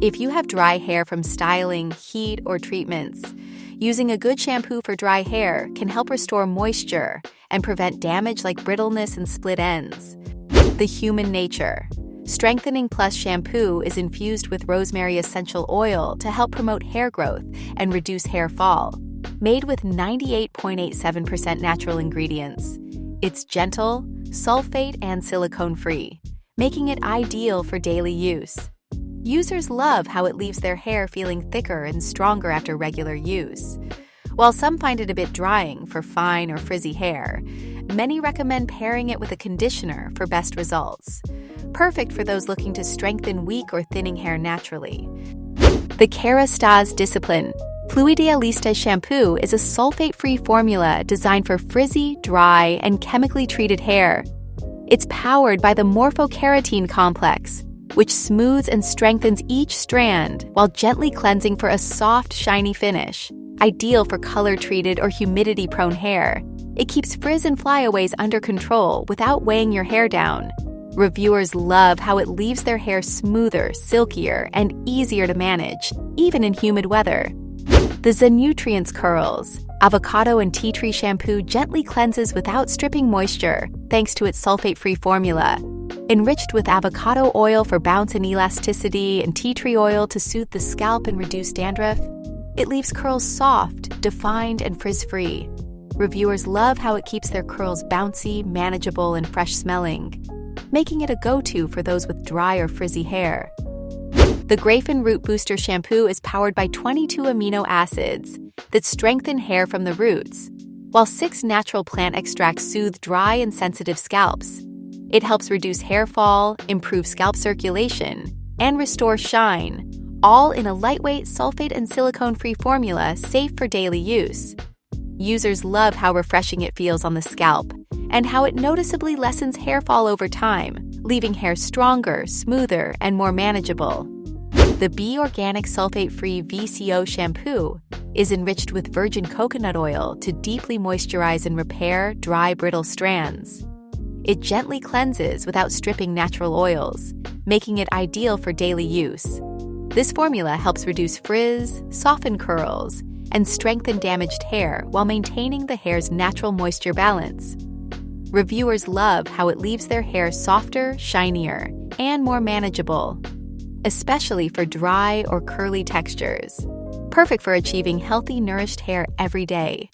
If you have dry hair from styling, heat, or treatments, using a good shampoo for dry hair can help restore moisture and prevent damage like brittleness and split ends. The Human Nature Strengthening Plus shampoo is infused with rosemary essential oil to help promote hair growth and reduce hair fall. Made with 98.87% natural ingredients, it's gentle, sulfate, and silicone-free, making it ideal for daily use. Users love how it leaves their hair feeling thicker and stronger after regular use. While some find it a bit drying for fine or frizzy hair, many recommend pairing it with a conditioner for best results. Perfect for those looking to strengthen weak or thinning hair naturally. The Kérastase Discipline Fluidealiste shampoo is a sulfate-free formula designed for frizzy, dry, and chemically treated hair. It's powered by the morphokeratin complex, which smooths and strengthens each strand while gently cleansing for a soft, shiny finish, ideal for color-treated or humidity-prone hair. It keeps frizz and flyaways under control without weighing your hair down. Reviewers love how it leaves their hair smoother, silkier, and easier to manage, even in humid weather. The Zenutrients curls. Avocado and tea tree shampoo gently cleanses without stripping moisture, thanks to its sulfate-free formula. Enriched with avocado oil for bounce and elasticity and tea tree oil to soothe the scalp and reduce dandruff, it leaves curls soft, defined, and frizz-free. Reviewers love how it keeps their curls bouncy, manageable, and fresh-smelling, making it a go-to for those with dry or frizzy hair. The Grafen Root Booster shampoo is powered by 22 amino acids that strengthen hair from the roots, while 6 natural plant extracts soothe dry and sensitive scalps. It helps reduce hair fall, improve scalp circulation, and restore shine, all in a lightweight sulfate and silicone-free formula safe for daily use. Users love how refreshing it feels on the scalp and how it noticeably lessens hair fall over time, leaving hair stronger, smoother, and more manageable. The Be Organic Sulfate-Free VCO shampoo is enriched with virgin coconut oil to deeply moisturize and repair dry, brittle strands. It gently cleanses without stripping natural oils, making it ideal for daily use. This formula helps reduce frizz, soften curls, and strengthen damaged hair while maintaining the hair's natural moisture balance. Reviewers love how it leaves their hair softer, shinier, and more manageable, especially for dry or curly textures. Perfect for achieving healthy, nourished hair every day.